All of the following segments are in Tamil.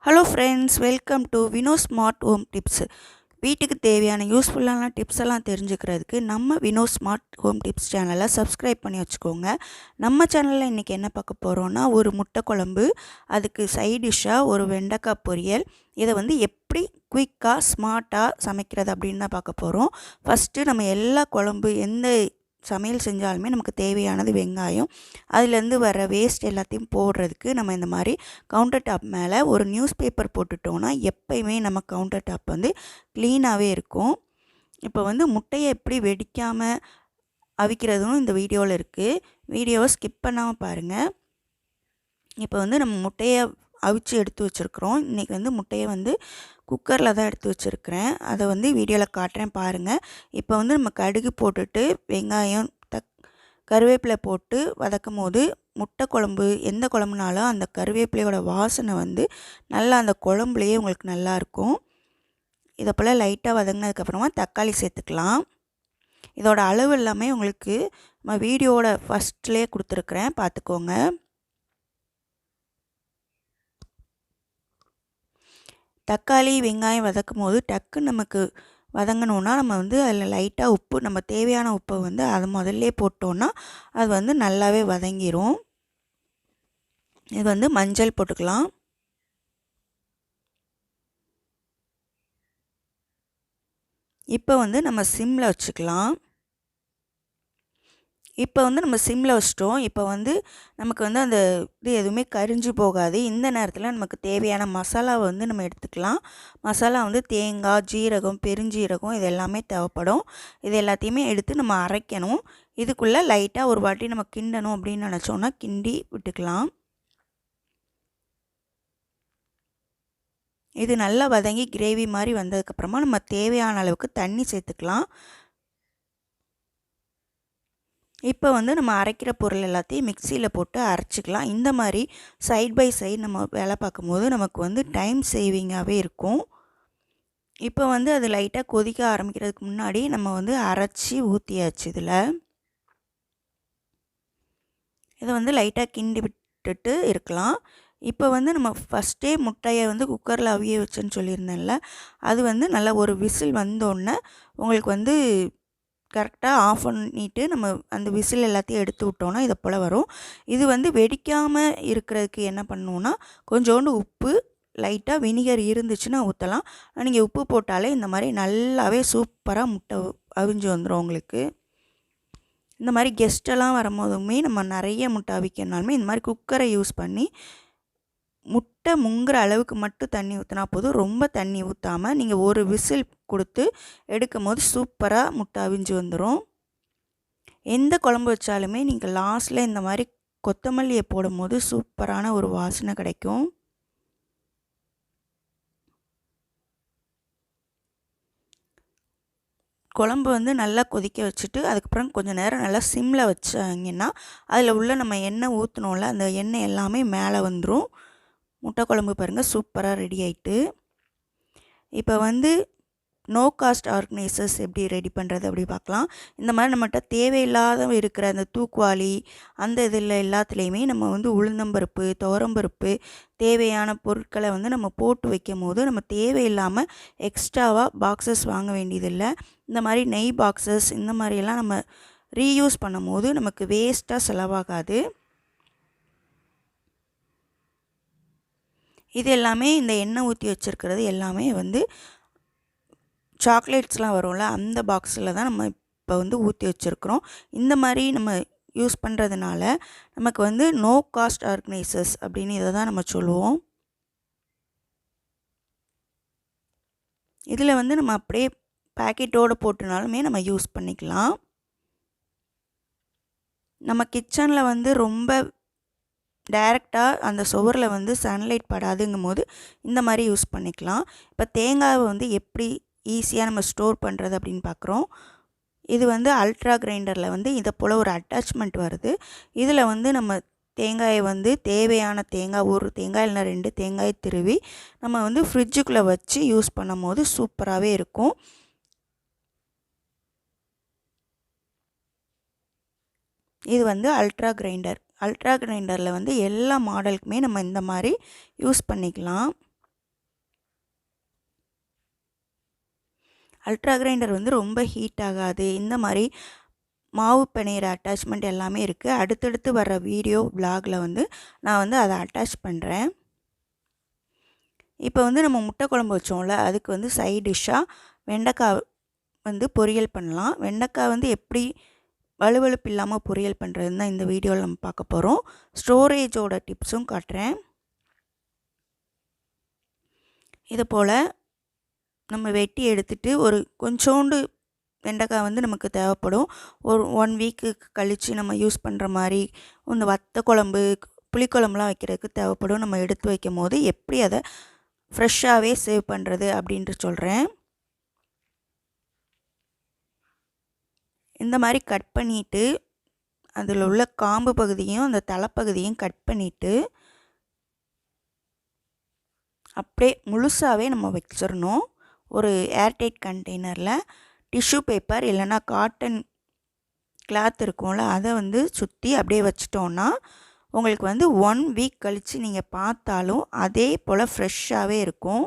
Hello friends, welcome to Vino smart home tips. வீட்டுக்கு தேவையான யூஸ்ஃபுல்லான டிப்ஸ் எல்லாம் தெரிஞ்சுக்கிறதுக்கு நம்ம வினோ ஸ்மார்ட் ஹோம் டிப்ஸ் சேனலை சப்ஸ்கிரைப் பண்ணி வச்சுக்கோங்க. நம்ம சேனலில் இன்றைக்கி என்ன பார்க்க போகிறோன்னா, ஒரு முட்டை குழம்பு, அதுக்கு சைட் டிஷ்ஷாக ஒரு வெண்டைக்காய் பொரியல். இதை எப்படி குயிக்காக ஸ்மார்ட்டாக சமைக்கிறது அப்படின்னு தான் பார்க்க போகிறோம். ஃபஸ்ட்டு நம்ம எல்லா குழம்பு எந்த சமையல் செஞ்சாலுமே நமக்கு தேவையானது வெங்காயம். அதுலேருந்து வர வேஸ்ட் எல்லாத்தையும் போடுறதுக்கு நம்ம இந்த மாதிரி கவுண்டர் டாப் மேலே ஒரு நியூஸ் பேப்பர் போட்டுட்டோன்னா எப்பயுமே நம்ம கவுண்டர் டாப் க்ளீனாகவே இருக்கும். இப்போ முட்டையை எப்படி வெடிக்காமல் அவிக்கிறதும் இந்த வீடியோவில் இருக்குது. வீடியோவை ஸ்கிப் பண்ணாமல் பாருங்கள். இப்போ நம்ம முட்டையை அவிச்சு எடுத்து வச்சுருக்குறோம். இன்றைக்கி முட்டையை குக்கரில் தான் எடுத்து வச்சுருக்கிறேன். அதை வீடியோவில் காட்டுறேன் பாருங்கள். இப்போ நம்ம கடுகு போட்டுட்டு வெங்காயம் கருவேப்பிலை போட்டு வதக்கும் போது முட்டை குழம்பு எந்த குழம்புனாலும் அந்த கருவேப்பிலையோட வாசனை நல்லா அந்த குழம்புலையே உங்களுக்கு நல்லாயிருக்கும். இதை போல் லைட்டாக வதங்கினதுக்கப்புறமா தக்காளி சேர்த்துக்கலாம். இதோட அளவு எல்லாமே உங்களுக்கு நம்ம வீடியோவோட ஃபஸ்ட்லேயே கொடுத்துருக்குறேன், பார்த்துக்கோங்க. தக்காளி வெங்காயம் வதக்கும் போது டக்குன்னு நமக்கு வதங்கணுன்னா நம்ம அதில் லைட்டாக உப்பு, நம்ம தேவையான உப்பை அதை முதல்ல போட்டோன்னா அது நல்லாவே வதங்கிரும். இது மஞ்சள் போட்டுக்கலாம். இப்போ நம்ம சிம்மில் வச்சுக்கலாம். இப்போ நம்ம சிம்மில் வச்சிட்டோம். இப்போ நமக்கு அந்த இது எதுவுமே கரிஞ்சு போகாது. இந்த நேரத்தில் நமக்கு தேவையான மசாலாவை நம்ம எடுத்துக்கலாம். மசாலா தேங்காய், ஜீரகம், பெருஞ்சீரகம் இது எல்லாமே தேவைப்படும். இது எல்லாத்தையுமே எடுத்து நம்ம அரைக்கணும். இதுக்குள்ளே லைட்டாக ஒரு வாட்டி நம்ம கிண்டணும் அப்படின்னு நினச்சோன்னா கிண்டி விட்டுக்கலாம். இது நல்லா வதங்கி கிரேவி மாதிரி வந்ததுக்கப்புறமா நம்ம தேவையான அளவுக்கு தண்ணி சேர்த்துக்கலாம். இப்போ நம்ம அரைக்கிற பொருள் எல்லாத்தையும் மிக்சியில் போட்டு அரைச்சிக்கலாம். இந்த மாதிரி சைட் பை சைடு நம்ம வேலை பார்க்கும்போது நமக்கு டைம் சேவிங்காகவே இருக்கும். இப்போ அது லைட்டாக கொதிக்க ஆரம்பிக்கிறதுக்கு முன்னாடி நம்ம அரைச்சி ஊற்றியாச்சு. இதை லைட்டாக கிண்டி விட்டுட்டு இருக்கலாம். இப்போ நம்ம ஃபஸ்ட்டே முட்டையை குக்கரில் அவிய வச்சேன்னு சொல்லியிருந்தேன்ல, அது நல்லா ஒரு விசில் வந்தோடனே உங்களுக்கு கரெக்டாக ஆஃப் பண்ணிவிட்டு நம்ம அந்த விசில் எல்லாத்தையும் எடுத்து விட்டோன்னா இதை போல் வரும். இது வெடிக்காமல் இருக்கிறதுக்கு என்ன பண்ணணுன்னா, கொஞ்சோண்டு உப்பு, லைட்டாக வினிகர் இருந்துச்சுன்னா ஊற்றலாம். நீங்கள் உப்பு போட்டாலே இந்த மாதிரி நல்லாவே சூப்பராக முட்டை அவிஞ்சு வந்துடும் உங்களுக்கு. இந்த மாதிரி கெஸ்ட்டெல்லாம் வரும்போதுமே நம்ம நிறைய முட்டை அவிக்கணுனாலுமே இந்த மாதிரி குக்கரை யூஸ் பண்ணி முட்டை முங்குற அளவுக்கு மட்டும் தண்ணி ஊற்றினா போதும். ரொம்ப தண்ணி ஊற்றாமல் நீங்கள் ஒரு விசில் கொடுத்து எடுக்கும் போது சூப்பராக முட்டை அவிஞ்சு வந்துடும். எந்த குழம்பு வச்சாலுமே நீங்கள் லாஸ்ட்டில் இந்த மாதிரி கொத்தமல்லியை போடும் போது சூப்பரான ஒரு வாசனை கிடைக்கும். குழம்பு நல்லா கொதிக்க வச்சுட்டு அதுக்கப்புறம் கொஞ்சம் நேரம் நல்லா சிம்மில் வச்சாங்கன்னா அதில் உள்ள நம்ம எண்ணெய் ஊற்றினோம்ல, அந்த எண்ணெய் எல்லாமே மேலே வந்துடும். முட்டை குழம்பு பாருங்கள் சூப்பராக ரெடி ஆகிட்டு. இப்போ நோ காஸ்ட் ஆர்கனைசர்ஸ் எப்படி ரெடி பண்ணுறது அப்படி பார்க்கலாம். இந்த மாதிரி நம்மகிட்ட தேவையில்லாத இருக்கிற அந்த தூக்குவாளி அந்த இதில் எல்லாத்துலேயுமே நம்ம உளுந்தம்பருப்பு, துவரம்பருப்பு தேவையான பொருட்களை நம்ம போட்டு வைக்கும் போது நம்ம தேவையில்லாமல் எக்ஸ்ட்ராவாக பாக்ஸஸ் வாங்க வேண்டியதில்லை. இந்த மாதிரி நெய் பாக்ஸஸ் இந்த மாதிரியெல்லாம் நம்ம ரீயூஸ் பண்ணும் போது நமக்கு வேஸ்ட்டாக செலவாகாது. இது எல்லாமே இந்த எண்ணெய் ஊற்றி வச்சுருக்கிறது எல்லாமே சாக்லேட்ஸ்லாம் வரும்ல, அந்த பாக்ஸில் தான் நம்ம இப்போ ஊற்றி வச்சுருக்குறோம். இந்த மாதிரி நம்ம யூஸ் பண்ணுறதுனால நமக்கு நோ காஸ்ட் ஆர்கனைசர்ஸ் அப்படின்னு இதை தான் நம்ம சொல்லுவோம். இதில் நம்ம அப்படியே பேக்கெட்டோடு போட்டுனாலுமே நம்ம யூஸ் பண்ணிக்கலாம். நம்ம கிச்சனில் ரொம்ப டைரெக்டாக அந்த சுவரில் சன்லைட் படாதுங்கும் போது இந்த மாதிரி யூஸ் பண்ணிக்கலாம். இப்போ தேங்காவை எப்படி ஈஸியாக நம்ம ஸ்டோர் பண்ணுறது அப்படின்னு பார்க்குறோம். இது அல்ட்ரா கிரைண்டரில் இதை போல் ஒரு அட்டாச்மெண்ட் வருது. இதில் நம்ம தேங்காயை தேவையான தேங்காய், ஒரு தேங்காய் இல்லைனா 2 தேங்காய் திருவி நம்ம ஃப்ரிட்ஜுக்குள்ளே வச்சு யூஸ் பண்ணும் போது சூப்பராகவே இருக்கும். இது அல்ட்ரா கிரைண்டர். அல்ட்ரா கிரைண்டரில் எல்லா மாடலுக்குமே நம்ம இந்த மாதிரி யூஸ் பண்ணிக்கலாம். அல்ட்ரா கிரைண்டர் வந்து ரொம்ப ஹீட் ஆகாது. இந்த மாதிரி மாவு பிணையிற அட்டாச்மெண்ட் எல்லாமே இருக்குது. அடுத்தடுத்து வர வீடியோ விலாகில் வந்து நான் வந்து அதை அட்டாச் பண்ணுறேன். இப்போ வந்து நம்ம முட்டை குழம்பு வச்சோம்ல, அதுக்கு வந்து சைட் டிஷ்ஷாக வெண்டைக்காய் வந்து பொரியல் பண்ணலாம். வெண்டைக்காய் வந்து எப்படி வழுவழுப்பு இல்லாமல் பொரியல் பண்ணுறதுன்னு தான் இந்த வீடியோவில் நம்ம பார்க்க போகிறோம். ஸ்டோரேஜோட டிப்ஸும் காட்டுறேன். இதை போல் நம்ம வெட்டி எடுத்துகிட்டு ஒரு கொஞ்சோண்டு வெண்டைக்காய் வந்து நமக்கு தேவைப்படும். ஒரு 1 வீக்கு கழித்து நம்ம யூஸ் பண்ணுற மாதிரி இந்த வத்த குழம்பு புளிக்குழம்புலாம் வைக்கிறதுக்கு தேவைப்படும். நம்ம எடுத்து வைக்கும் போது எப்படி அதை ஃப்ரெஷ்ஷாகவே சேவ் பண்ணுறது அப்படின்ட்டு சொல்கிறேன். இந்த மாதிரி கட் பண்ணிவிட்டு அதில் உள்ள காம்பு பகுதியும் அந்த தலைப்பகுதியும் கட் பண்ணிவிட்டு அப்படியே முழுசாகவே நம்ம வச்சிடணும். ஒரு ஏர்டைட் கண்டெய்னரில் டிஷ்யூ பேப்பர் இல்லைன்னா காட்டன் கிளாத் இருக்கும்ல, அதை வந்து சுற்றி அப்படியே வச்சிட்டோன்னா உங்களுக்கு வந்து 1 வீக் கழித்து நீங்கள் பார்த்தாலும் அதே போல் ஃப்ரெஷ்ஷாகவே இருக்கும்.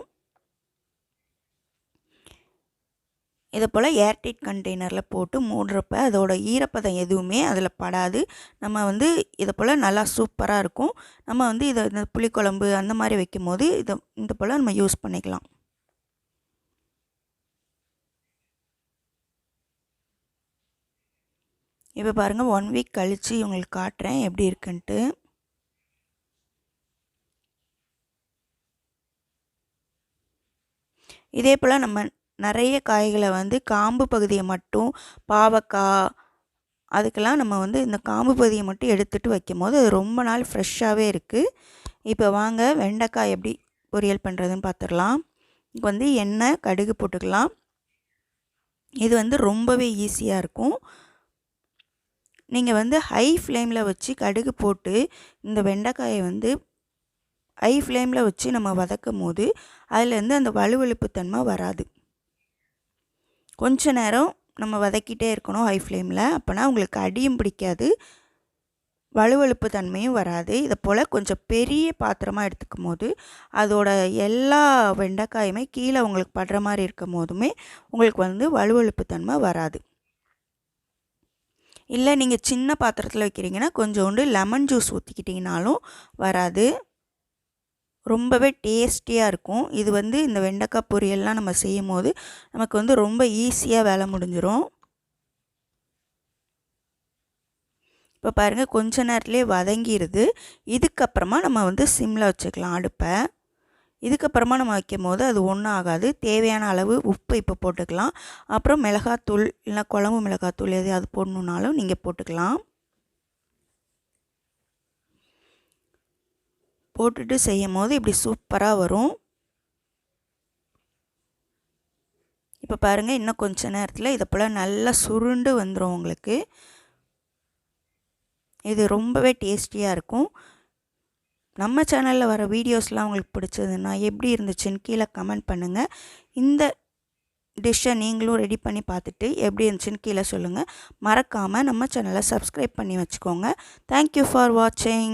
இதை போல் ஏர்டைட் கண்டெய்னரில் போட்டு மூடுறப்ப அதோட ஈரப்பதம் எதுவுமே அதில் படாது. நம்ம வந்து இதை போல் நல்லா சூப்பராக இருக்கும். நம்ம வந்து இதை இந்த புளிக்குழம்பு அந்த மாதிரி வைக்கும் போது இந்த போல் நம்ம யூஸ் பண்ணிக்கலாம். இப்போ பாருங்கள் 1 வீக் கழித்து உங்களுக்கு காட்டுறேன் எப்படி இருக்குன்ட்டு. இதே போல் நம்ம நிறைய காய்களை வந்து காம்பு பகுதியை மட்டும் பாவக்காய் அதுக்கெல்லாம் நம்ம வந்து இந்த காம்பு பகுதியை மட்டும் எடுத்துகிட்டு வைக்கும் போது அது ரொம்ப நாள் ஃப்ரெஷ்ஷாகவே இருக்குது. இப்போ வாங்க வெண்டைக்காய் எப்படி பொரியல் பண்ணுறதுன்னு பார்த்துடலாம். இப்போ வந்து எண்ணெய் கடுகு போட்டுக்கலாம். இது வந்து ரொம்பவே ஈஸியாக இருக்கும். நீங்கள் வந்து ஹை ஃப்ளேமில் வச்சு கடுகு போட்டு இந்த வெண்டைக்காயை வந்து ஹை ஃப்ளேமில் வச்சு நம்ம வதக்கும் போது அதுலேருந்து அந்த வழுவழுப்பு தன்மை வராது. கொஞ்ச நேரம் நம்ம வதக்கிட்டே இருக்கணும் ஹை ஃப்ளேமில். அப்போனா உங்களுக்கு அடியும் பிடிக்காது, வழுவழுப்பு தன்மையும் வராது. இதை போல் கொஞ்சம் பெரிய பாத்திரமாக எடுத்துக்கும் போது அதோட எல்லா வெண்டைக்காயுமே கீழே உங்களுக்கு படுற மாதிரி இருக்கும் போதுமே உங்களுக்கு வந்து வழுவழுப்பு தன்மை வராது. இல்லை நீங்கள் சின்ன பாத்திரத்தில் வைக்கிறீங்கன்னா கொஞ்சோண்டு லெமன் ஜூஸ் ஊற்றிக்கிட்டிங்கனாலும் வராது. ரொம்பவே டேஸ்டியாக இருக்கும். இது வந்து இந்த வெண்டைக்காய் பொரியல்லாம் நம்ம செய்யும் போது நமக்கு வந்து ரொம்ப ஈஸியாக வேலை முடிஞ்சிடும். இப்போ பாருங்கள் கொஞ்ச நேரத்துலேயே வதங்கிடுது. இதுக்கப்புறமா நம்ம வந்து சிம்மில் வச்சுக்கலாம் அடுப்பை. இதுக்கப்புறமா நம்ம வைக்கும் போது அது ஒன்றும் ஆகாது. தேவையான அளவு உப்பு இப்போ போட்டுக்கலாம். அப்புறம் மிளகாத்தூள் இல்லைனா குழம்பு மிளகாத்தூள் எதையாவது போடணுன்னாலும் நீங்கள் போட்டுக்கலாம். போட்டுட்டு செய்யும் போது இப்படி சூப்பராக வரும். இப்போ பாருங்கள் இன்னும் கொஞ்ச நேரத்தில் இதை போல் நல்லா சுருண்டு வந்துடும் உங்களுக்கு. இது ரொம்பவே டேஸ்டியாக இருக்கும். நம்ம சேனலில் வர வீடியோஸ்லாம் உங்களுக்கு பிடிச்சதுன்னா எப்படி இருந்துச்சுன்னு கீழே கமெண்ட் பண்ணுங்கள். இந்த டிஷ்ஷை நீங்களும் ரெடி பண்ணி பார்த்துட்டு எப்படி இருந்துச்சுன்னு கீழே சொல்லுங்கள். மறக்காமல் நம்ம சேனலை சப்ஸ்கிரைப் பண்ணி வச்சுக்கோங்க. தேங்க்யூ ஃபார் வாட்சிங்.